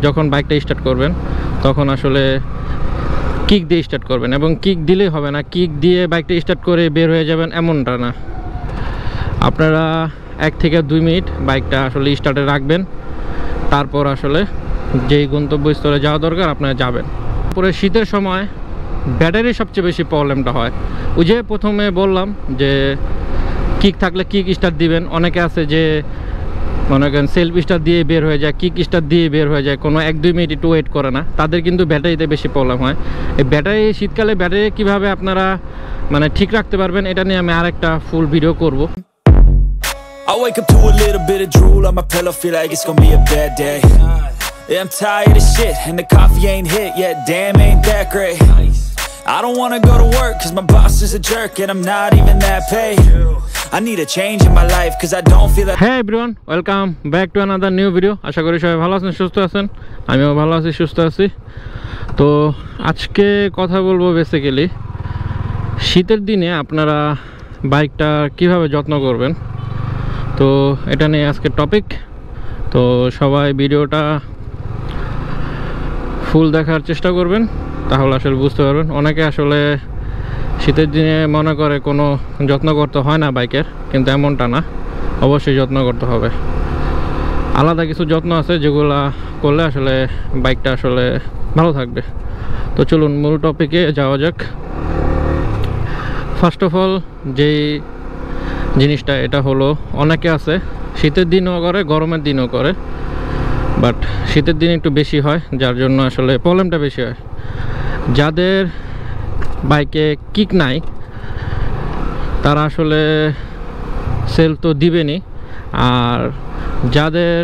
যখন বাইকটা স্টার্ট করবেন তখন আসলে কিক দিয়ে স্টার্ট করবেন, এবং কিক দিলেই হবে না, কিক দিয়ে বাইকটা স্টার্ট করে বের হয়ে যাবেন এমনটা না। আপনারা 1 থেকে 2 মিনিট বাইকটা আসলে স্টার্টে রাখবেন, তারপর আসলে যেই গন্তব্যস্থলে যাওয়া দরকার আপনারা যাবেন। পরে শীতের সময় ব্যাটারি সবচেয়ে বেশি প্রবলেমটা হয়। ওই যে প্রথমে বললাম যে কিক থাকলে কিক স্টার্ট দিবেন, অনেকে আছে যে মনে করেন সেলফ স্টার্ট দিয়ে বের হয়ে যায়, কিক স্টার্ট দিয়ে বের হয়ে যায়, কোনো 1-2 মিনিট একটু ওয়েট করে না, তাদের কিন্তু ব্যাটারিতে বেশি প্রবলেম হয়। এই ব্যাটারি শীতকালে ব্যাটারি কীভাবে আপনারা মানে ঠিক রাখতে পারবেন এটা নিয়ে আমি আরেকটা ফুল ভিডিও করব। I wake up to a little bit of drool on my pillow, feel like it's gonna be a bad day. Yeah, I'm tired of shit and the coffee ain't hit yet, damn ain't that great. I don't wanna go to work cause my boss is a jerk and I'm not even that paid. I need a change in my life cause I don't feel like... Hey everyone, welcome back to another new video. আশা করি সবাই ভালো আছেন, সুস্থ আছেন। আমিও ভালো আছি, সুস্থ আছি। তো আজকে কথা বলবো বেসিক্যালি শীতের দিনে আপনারা বাইকটা কিভাবে যত্ন করবেন, তো এটা নিয়ে আজকে টপিক। তো সবাই ভিডিওটা ফুল দেখার চেষ্টা করবেন, তাহলে আসলে বুঝতে পারবেন। অনেকে আসলে শীতের দিনে মনে করে কোনো যত্ন করতে হয় না বাইকের, কিন্তু এমনটা না, অবশ্যই যত্ন করতে হবে। আলাদা কিছু যত্ন আছে যেগুলা করলে আসলে বাইকটা আসলে ভালো থাকবে। তো চলুন মূল টপিকে যাওয়া যাক। ফার্স্ট অফ অল যেই জিনিসটা এটা হলো, অনেকে আছে শীতের দিনও করে গরমের দিনও করে, বাট শীতের দিন একটু বেশি হয়, যার জন্য আসলে প্রবলেমটা বেশি হয়। যাদের বাইকে কিক নাই তারা আসলে সেলফ তো দিবেনই, আর যাদের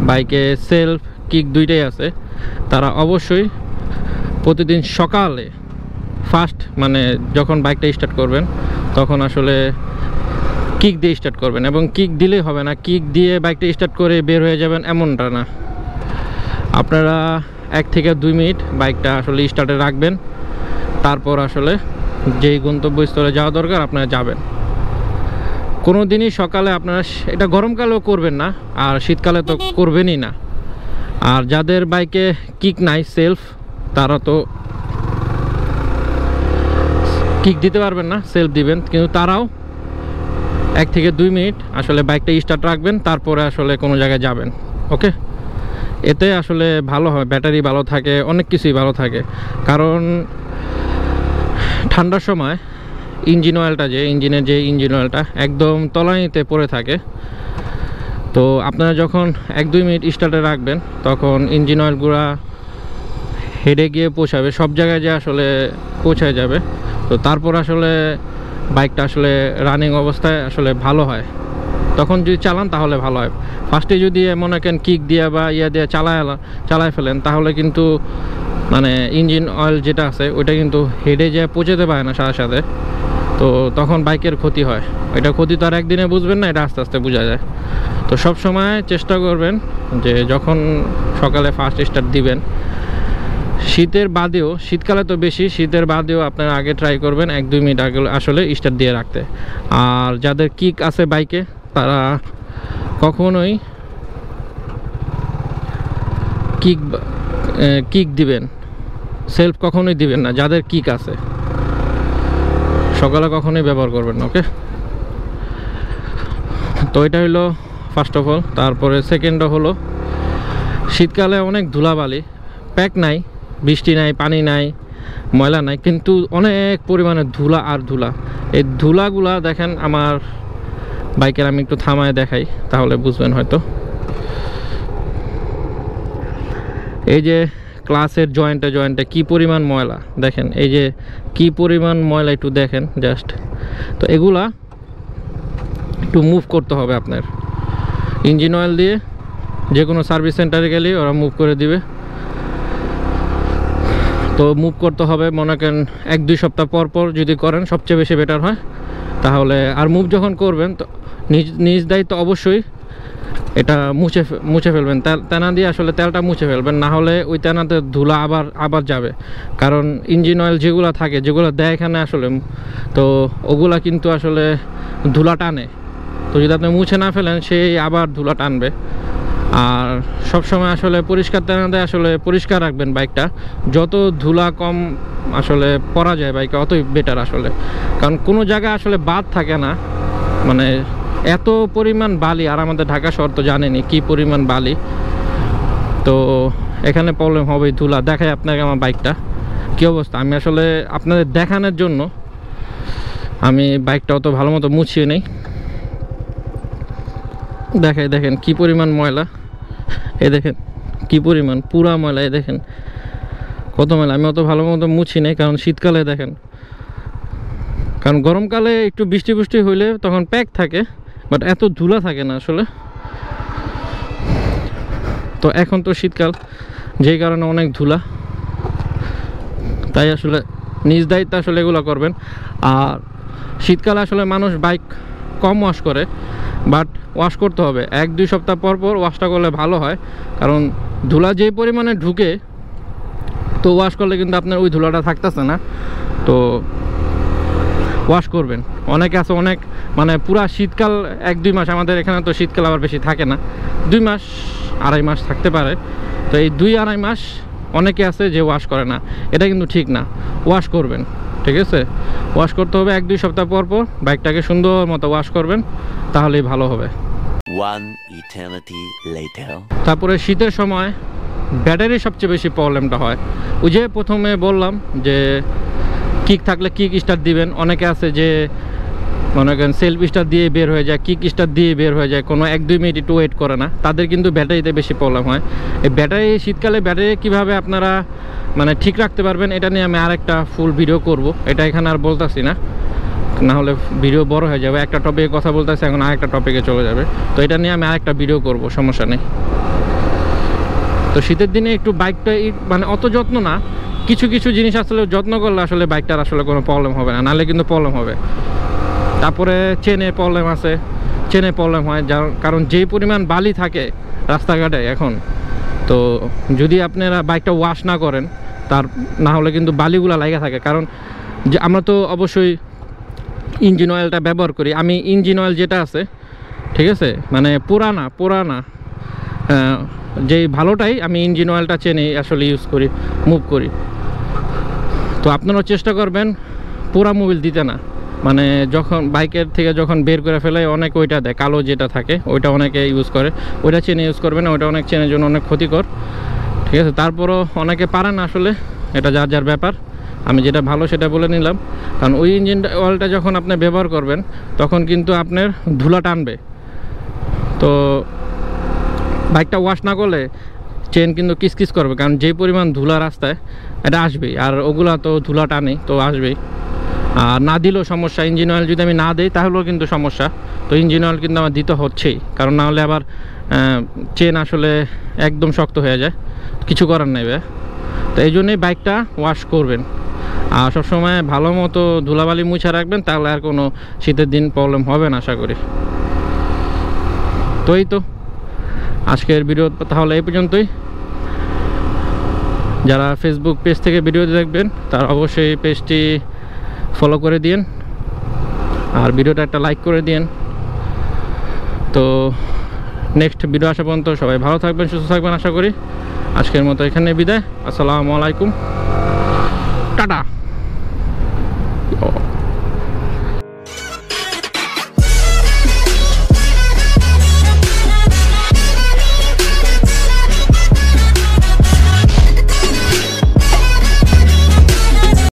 বাইকে সেলফ কিক দুইটাই আছে তারা অবশ্যই প্রতিদিন সকালে ফার্স্ট মানে যখন বাইকটা স্টার্ট করবেন তখন আসলে কিক দিয়ে স্টার্ট করবেন, এবং কিক দিলেই হবে না, কিক দিয়ে বাইকটা স্টার্ট করে বের হয়ে যাবেন এমনটা না। আপনারা 1 থেকে 2 মিনিট বাইকটা আসলে স্টার্টে রাখবেন, তারপর আসলে যেই গন্তব্যস্থলে যাওয়া দরকার আপনারা যাবেন। কোনো দিনই সকালে আপনারা, এটা গরমকালেও করবেন না আর শীতকালে তো করবেনই না। আর যাদের বাইকে কিক নাই সেলফ, তারা তো কিক দিতে পারবেন না, সেলফ দিবেন, কিন্তু তারাও 1 থেকে 2 মিনিট আসলে বাইকটা স্টার্ট রাখবেন, তারপরে আসলে কোনো জায়গায় যাবেন। ওকে, এতে আসলে ভালো হয়, ব্যাটারি ভালো থাকে, অনেক কিছুই ভালো থাকে। কারণ ঠান্ডার সময় ইঞ্জিন অয়েলটা, যে ইঞ্জিনের যে ইঞ্জিন অয়েলটা একদম তলানিতে পড়ে থাকে। তো আপনারা যখন 1-2 মিনিট স্টার্টে রাখবেন তখন ইঞ্জিন অয়েলগুলো হেডে গিয়ে পৌঁছাবে, সব জায়গায় যে আসলে পৌঁছায় যাবে। তো তারপর আসলে বাইকটা আসলে রানিং অবস্থায় আসলে ভালো হয়। তখন যদি চালান তাহলে ভালো হয়। ফার্স্টে যদি মনে করেন কিক দিয়ে বা ইয়া দিয়ে চালায় ফেলেন তাহলে কিন্তু মানে ইঞ্জিন অয়েল যেটা আছে ওইটা কিন্তু হেডে যে পৌঁছাতে পারে না সাথে সাথে, তো তখন বাইকের ক্ষতি হয়। এটা ক্ষতি তো আর একদিনে বুঝবেন না, এটা আস্তে আস্তে বোঝা যায়। তো সব সময় চেষ্টা করবেন যে যখন সকালে ফার্স্ট স্টার্ট দিবেন, শীতের বাদেও, শীতকালে তো বেশি, শীতের বাদেও আপনারা আগে ট্রাই করবেন 1-2 মিনিট আগে আসলে স্টার্ট দিয়ে রাখতে। আর যাদের কিক আছে বাইকে তারা কখনোই কিক দিবেন, সেলফ কখনোই দিবেন না। যাদের কিক আছে সকালে কখনোই ব্যবহার করবেন না। ওকে, তো এটা হলো ফার্স্ট অফ অল। তারপরে সেকেন্ড হলো শীতকালে অনেক ধুলাবালি, প্যাক নাই, বৃষ্টি নাই, পানি নাই, ময়লা নাই, কিন্তু অনেক পরিমাণে ধুলা আর ধুলা। এই ধুলাগুলা দেখেন আমার বাইকের, আমি একটু থামায় দেখাই তাহলে বুঝবেন হয়তো। এই যে ক্লাসের জয়েন্টে কি পরিমাণ ময়লা দেখেন, এই যে কি পরিমাণ ময়লা একটু দেখেন জাস্ট। তো এগুলা একটু মুভ করতে হবে আপনার ইঞ্জিন অয়েল দিয়ে, যে কোনো সার্ভিস সেন্টারে গেলে ওরা মুভ করে দিবে। তো মুভ করতে হবে মনে করেন 1-2 সপ্তাহ পর যদি করেন সবচেয়ে বেশি বেটার হয়। তাহলে আর মুভ যখন করবেন তো নিজ দায়িত্ব অবশ্যই এটা মুছে ফেলবেন, তেনা দিয়ে আসলে তেলটা মুছে ফেলবেন, না হলে ওই তেনাতে ধুলা আবার যাবে। কারণ ইঞ্জিন অয়েল যেগুলো থাকে, যেগুলো দেয় এখানে আসলে, তো ওগুলা কিন্তু আসলে ধুলা টানে। তো যদি আপনি মুছে না ফেলেন সেই আবার ধুলা টানবে। আর সব সময় আসলে পরিষ্কার তেনাতে আসলে পরিষ্কার রাখবেন বাইকটা, যত ধুলা কম আসলে পরা যায় বাইকে অতই বেটার আসলে। কারণ কোনো জায়গায় আসলে বাদ থাকে না, মানে এত পরিমাণ বালি, আর আমাদের ঢাকা শহর তো জানেনই কি পরিমাণ বালি, তো এখানে প্রবলেম হবেই। ধুলা দেখায় আপনাকে আমার বাইকটা কী অবস্থা, আমি আসলে আপনাদের দেখানোর জন্য আমি বাইকটা অত ভালো মতো মুছিয়ে নেই। দেখেন কি পরিমাণ ময়লা, দেখেন কি পরিমাণ পুরা ময়লা, দেখেন কত ময়লা। আমি অত ভালো মতো মুছি নেই কারণ শীতকালে দেখেন, কারণ গরমকালে একটু বৃষ্টি হইলে তখন প্যাক থাকে, বাট এত ধুলা থাকে না আসলে। তো এখন তো শীতকাল, যেই কারণে অনেক ধুলা, তাই আসলে নিজ দায়িত্ব আসলে এগুলো করবেন। আর শীতকালে আসলে মানুষ বাইক কম ওয়াশ করে, বাট ওয়াশ করতে হবে 1-2 সপ্তাহ পর ওয়াশটা করলে ভালো হয়। কারণ ধুলা যেই পরিমাণে ঢুকে, তো ওয়াশ করলে কিন্তু আপনার ওই ধুলাটা থাকতেছে না, তো ওয়াশ করবেন। অনেকে আছে অনেক মানে পুরা শীতকাল 1-2 মাস, আমাদের এখানে তো শীতকাল আবার বেশি থাকে না, 2 মাস 2.5 মাস থাকতে পারে, তো এই 2-2.5 মাস অনেকে আছে যে ওয়াশ করে না, এটা কিন্তু ঠিক না। ওয়াশ করবেন, ঠিক আছে, ওয়াশ করতে হবে 1-2 সপ্তাহ পর বাইকটাকে সুন্দর মতো ওয়াশ করবেন, তাহলেই ভালো হবে। তারপরে শীতের সময় ব্যাটারির সবচেয়ে বেশি প্রবলেমটা হয়। ওই যে প্রথমে বললাম যে কিক থাকলে কিক স্টার্ট দিবেন, অনেকে আছে যে মনে করেন সেলফ স্টার্ট দিয়ে বের হয়ে যায়, কিক স্টার্ট দিয়ে বের হয়ে যায়, কোনো 1-2 মিনিট একটু ওয়েট করে না, তাদের কিন্তু ব্যাটারিতে বেশি প্রবলেম হয়। এই ব্যাটারি শীতকালে ব্যাটারি কীভাবে আপনারা মানে ঠিক রাখতে পারবেন, এটা নিয়ে আমি আরেকটা ফুল ভিডিও করব, এটা এখানে আর বলতেছি না, না হলে ভিডিও বড় হয়ে যাবে। একটা টপিকে কথা বলতেছি, এখন আরেকটা টপিকে চলে যাবে, তো এটা নিয়ে আমি আরেকটা ভিডিও করব, সমস্যা নেই। তো শীতের দিনে একটু বাইকটা মানে অত যত্ন না, কিছু জিনিস আসলে যত্ন করলে আসলে বাইকটার আসলে কোনো প্রবলেম হবে না, নাহলে কিন্তু প্রবলেম হবে। তারপরে চেনে প্রবলেম আছে, চেনে প্রবলেম হয়, যার কারণ যেই পরিমাণ বালি থাকে রাস্তাঘাটে এখন, তো যদি আপনারা বাইকটা ওয়াশ না করেন, তার না হলে কিন্তু বালিগুলো লাগা থাকে। কারণ যে আমরা তো অবশ্যই ইঞ্জিন অয়েলটা ব্যবহার করি, আমি ইঞ্জিন অয়েল যেটা আছে, ঠিক আছে, মানে পুরানা যেই ভালোটাই আমি ইঞ্জিন অয়েলটা চেনে আসলে ইউজ করি, মুভ করি। তো আপনারাও চেষ্টা করবেন পুরা মোবিল দিতে না, মানে যখন বাইকের থেকে যখন বের করে ফেলে অনেক ওইটা দেয় কালো যেটা থাকে, ওইটা অনেকে ইউজ করে, ওইটা চেনে ইউজ করবে না, ওইটা অনেক চেনের জন্য অনেক ক্ষতিকর, ঠিক আছে। তারপরও অনেকে পারে না আসলে, এটা যার ব্যাপার, আমি যেটা ভালো সেটা বলে নিলাম। কারণ ওই ইঞ্জিন অয়েলটা যখন আপনি ব্যবহার করবেন তখন কিন্তু আপনার ধুলা টানবে, তো বাইকটা ওয়াশ না করলে চেন কিন্তু কিসকিস করবে, কারণ যেই পরিমাণ ধুলা রাস্তায় এটা আসবেই, আর ওগুলা তো ধুলা টানে, তো আসবেই। আর না দিলেও সমস্যা, ইঞ্জিন অয়েল যদি আমি না দিই তাহলেও কিন্তু সমস্যা, তো ইঞ্জিন অয়েল কিন্তু আমার দিতে হচ্ছেই, কারণ না হলে আবার চেন আসলে একদম শক্ত হয়ে যায়, কিছু করার নেই। তো এই জন্যই বাইকটা ওয়াশ করবেন, আর সবসময় ভালো মতো ধুলাবালি মুছা রাখবেন, তাহলে আর কোনো শীতের দিন প্রবলেম হবে না আশা করি। তো এই তো আজকের ভিডিও তাহলে এই পর্যন্তই। যারা ফেসবুক পেজ থেকে ভিডিও দেখবেন তারা অবশ্যই পেজটি ফলো করে দিন, আর ভিডিওটা একটা লাইক করে দিন। তো নেক্সট ভিডিও আসা পর্যন্ত সবাই ভালো থাকবেন, সুস্থ থাকবেন আশা করি। আজকের মতো এখানে বিদায়, আসসালামু আলাইকুম, টাটা।